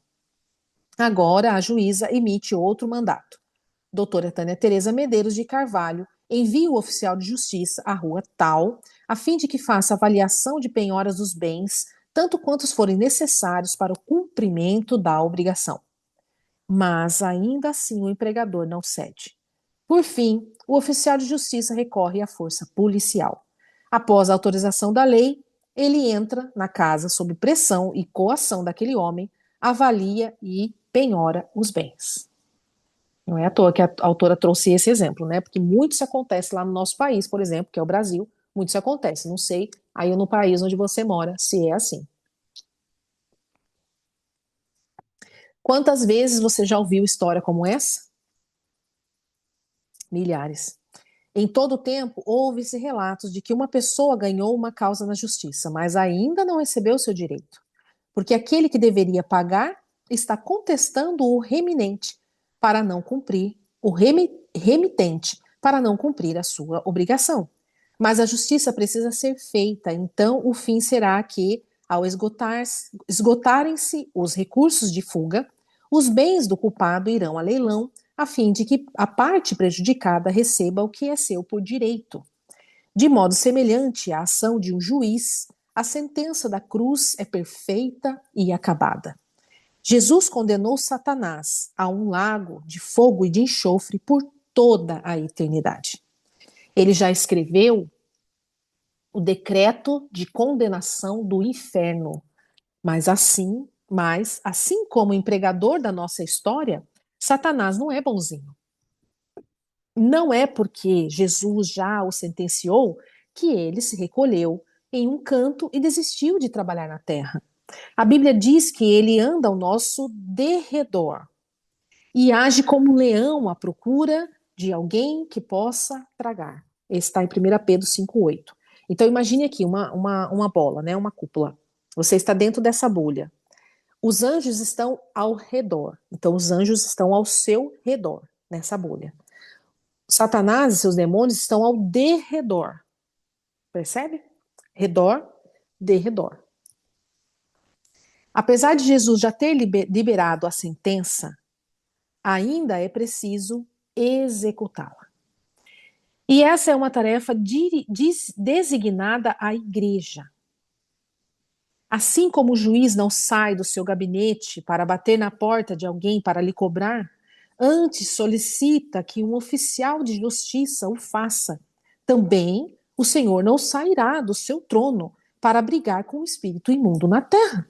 Agora, a juíza emite outro mandato. Doutora Tânia Teresa Medeiros de Carvalho envia o oficial de justiça à rua tal, a fim de que faça avaliação de penhoras dos bens, tanto quantos forem necessários para o cumprimento da obrigação. Mas ainda assim o empregador não cede. Por fim, o oficial de justiça recorre à força policial. Após a autorização da lei, ele entra na casa sob pressão e coação daquele homem, avalia e penhora os bens. Não é à toa que a autora trouxe esse exemplo, né? Porque muito se acontece lá no nosso país, por exemplo, que é o Brasil, muito se acontece. Não sei aí no país onde você mora se é assim. Quantas vezes você já ouviu história como essa? Milhares. Em todo o tempo, houve-se relatos de que uma pessoa ganhou uma causa na justiça, mas ainda não recebeu seu direito, porque aquele que deveria pagar está contestando o remitente para não cumprir, remitente para não cumprir a sua obrigação. Mas a justiça precisa ser feita, então o fim será que, ao esgotarem-se os recursos de fuga, os bens do culpado irão a leilão, a fim de que a parte prejudicada receba o que é seu por direito. De modo semelhante à ação de um juiz, a sentença da cruz é perfeita e acabada. Jesus condenou Satanás a um lago de fogo e de enxofre por toda a eternidade. Ele já escreveu o decreto de condenação do inferno, mas assim como o empregador da nossa história, Satanás não é bonzinho. Não é porque Jesus já o sentenciou que ele se recolheu em um canto e desistiu de trabalhar na terra. A Bíblia diz que ele anda ao nosso derredor e age como um leão à procura de alguém que possa tragar. Esse está em 1 Pedro 5,8. Então imagine aqui uma bola, né, uma cúpula. Você está dentro dessa bolha. Os anjos estão ao redor. Então os anjos estão ao seu redor, nessa bolha. Satanás e seus demônios estão ao derredor. Percebe? Redor, derredor. Apesar de Jesus já ter liberado a sentença, ainda é preciso executá-la. E essa é uma tarefa designada à igreja. Assim como o juiz não sai do seu gabinete para bater na porta de alguém para lhe cobrar, antes solicita que um oficial de justiça o faça. Também o Senhor não sairá do seu trono para brigar com o espírito imundo na terra,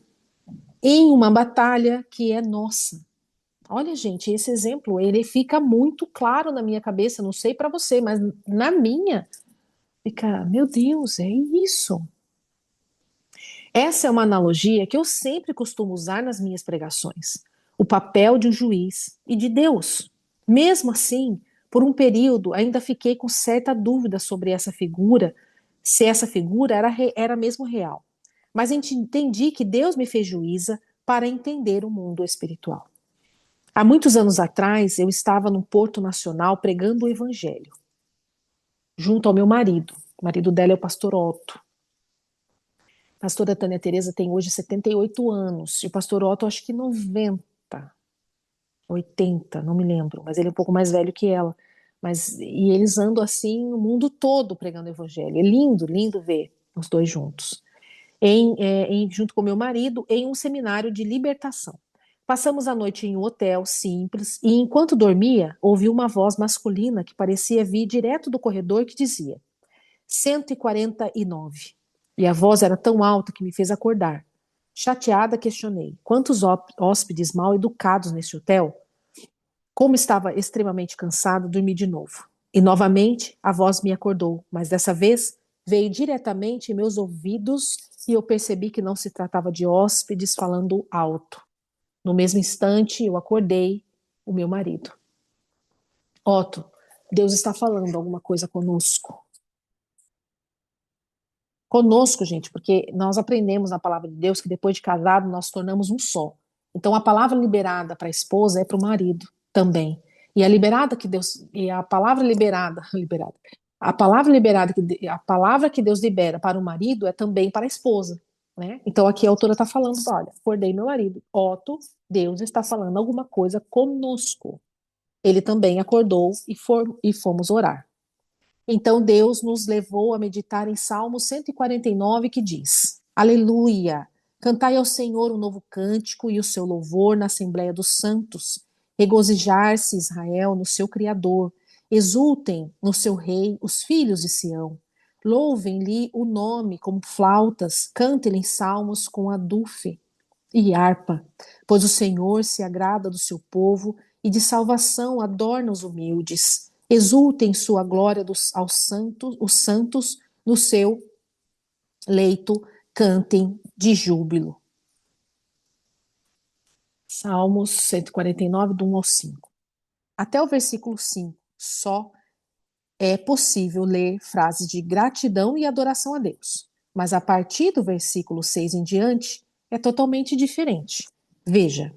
em uma batalha que é nossa. Olha, gente, esse exemplo, ele fica muito claro na minha cabeça, não sei para você, mas na minha, fica, meu Deus, é isso. Essa é uma analogia que eu sempre costumo usar nas minhas pregações. O papel de um juiz e de Deus. Mesmo assim, por um período, ainda fiquei com certa dúvida sobre essa figura, se essa figura era mesmo real. Mas entendi que Deus me fez juíza para entender o mundo espiritual. Há muitos anos atrás, eu estava num porto nacional pregando o evangelho, junto ao meu marido. O marido dela é o pastor Otto. A pastora Tânia Teresa tem hoje 78 anos, e o pastor Otto acho que 90, 80, não me lembro, mas ele é um pouco mais velho que ela. E eles andam assim o mundo todo pregando o evangelho. É lindo, lindo ver os dois juntos. Junto com meu marido, em um seminário de libertação. Passamos a noite em um hotel simples e, enquanto dormia, ouvi uma voz masculina que parecia vir direto do corredor que dizia 149. E a voz era tão alta que me fez acordar. Chateada, questionei: quantos hóspedes mal educados nesse hotel? Como estava extremamente cansada, dormi de novo. E novamente a voz me acordou, mas dessa vez veio diretamente em meus ouvidos e eu percebi que não se tratava de hóspedes falando alto. No mesmo instante, eu acordei o meu marido. Otto, Deus está falando alguma coisa conosco. Conosco, gente, porque nós aprendemos na palavra de Deus que depois de casado nós tornamos um só. Então a palavra liberada para a esposa é para o marido também. E a liberada que Deus e a palavra liberada. A palavra que Deus libera para o marido é também para a esposa, né? Então aqui a autora está falando, olha, acordei meu marido, Otto, Deus está falando alguma coisa conosco. Ele também acordou e fomos orar. Então Deus nos levou a meditar em Salmo 149, que diz: Aleluia! Cantai ao Senhor um novo cântico e o seu louvor na Assembleia dos Santos. Regozijar-se Israel no seu Criador. Exultem no seu Rei os filhos de Sião. Louvem-lhe o nome como flautas, cantem-lhe salmos com adufe e harpa, pois o Senhor se agrada do seu povo e de salvação adorna os humildes. Exultem em sua glória os santos no seu leito, cantem de júbilo. Salmos 149, do 1 ao 5. Até o versículo 5, só é possível ler frases de gratidão e adoração a Deus, mas a partir do versículo 6 em diante é totalmente diferente. Veja,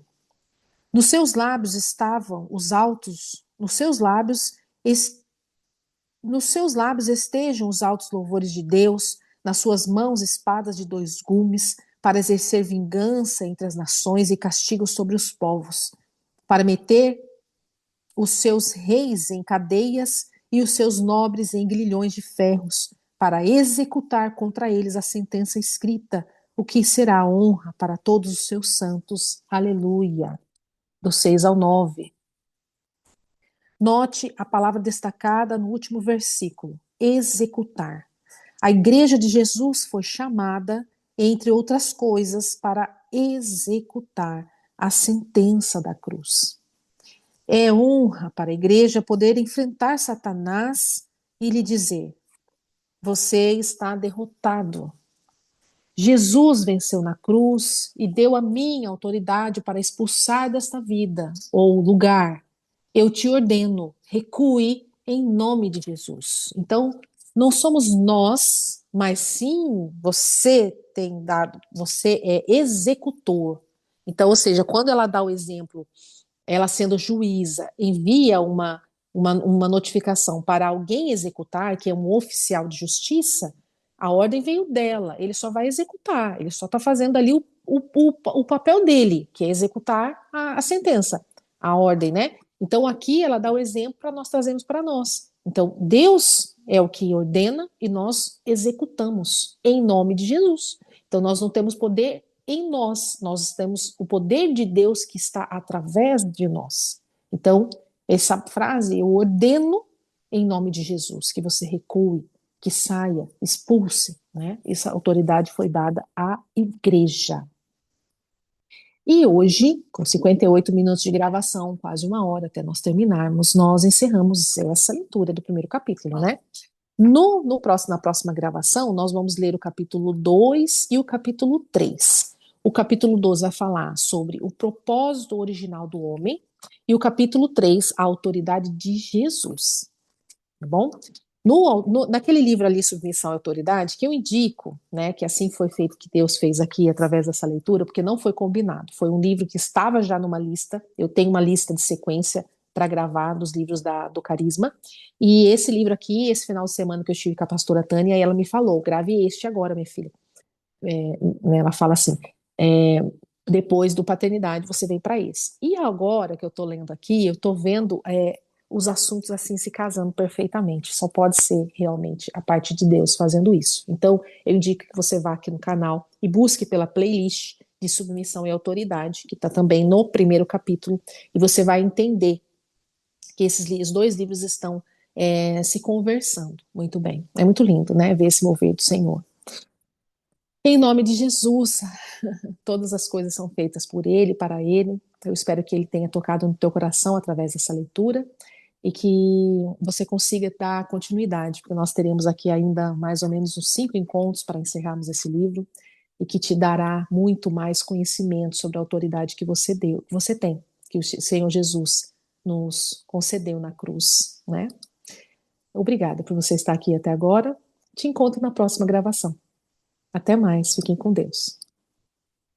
nos seus lábios estavam os altos, nos seus lábios estejam os altos louvores de Deus, nas suas mãos espadas de dois gumes, para exercer vingança entre as nações e castigo sobre os povos, para meter os seus reis em cadeias e os seus nobres em grilhões de ferros, para executar contra eles a sentença escrita, o que será honra para todos os seus santos. Aleluia. Do 6 ao 9. Note a palavra destacada no último versículo: executar. A igreja de Jesus foi chamada, entre outras coisas, para executar a sentença da cruz. É honra para a igreja poder enfrentar Satanás e lhe dizer: você está derrotado. Jesus venceu na cruz e deu a mim autoridade para expulsar desta vida ou lugar. Eu te ordeno, recue em nome de Jesus. Então, não somos nós, mas sim você tem dado, você é executor. Então, ou seja, quando ela dá o exemplo, ela sendo juíza, envia uma notificação para alguém executar, que é um oficial de justiça, a ordem veio dela, ele só vai executar, ele só está fazendo ali o papel dele, que é executar a sentença, a ordem, né? Então aqui ela dá o exemplo para nós trazermos para nós. Então Deus é o que ordena e nós executamos em nome de Jesus. Então nós não temos poder em nós, nós temos o poder de Deus que está através de nós. Então, essa frase, eu ordeno em nome de Jesus, que você recue, que saia, expulse, né? Essa autoridade foi dada à igreja. E hoje, com 58 minutos de gravação, quase uma hora até nós terminarmos, nós encerramos essa leitura do primeiro capítulo, né? Na próxima gravação, nós vamos ler o capítulo 2 e o capítulo 3. O capítulo 2 vai falar sobre o propósito original do homem, e o capítulo 3, a autoridade de Jesus. Tá bom? Naquele livro ali, Submissão e Autoridade, que eu indico, né, que assim foi feito, que Deus fez aqui através dessa leitura, porque não foi combinado. Foi um livro que estava já numa lista, eu tenho uma lista de sequência para gravar dos livros do Carisma, e esse livro aqui, esse final de semana que eu estive com a pastora Tânia, ela me falou: grave este agora, minha filha. Né, ela fala assim, é, depois do paternidade você vem para esse. E agora que eu estou lendo aqui, eu estou vendo os assuntos assim se casando perfeitamente. Só pode ser realmente a parte de Deus fazendo isso. Então, eu indico que você vá aqui no canal e busque pela playlist de submissão e autoridade, que está também no primeiro capítulo, e você vai entender que esses dois livros estão se conversando muito bem. É muito lindo, né? Ver esse mover do Senhor. Em nome de Jesus, todas as coisas são feitas por Ele, para Ele. Eu espero que Ele tenha tocado no teu coração através dessa leitura e que você consiga dar continuidade, porque nós teremos aqui ainda mais ou menos uns 5 encontros para encerrarmos esse livro e que te dará muito mais conhecimento sobre a autoridade que você tem, que o Senhor Jesus nos concedeu na cruz, né? Obrigada por você estar aqui até agora. Te encontro na próxima gravação. Até mais, fiquem com Deus.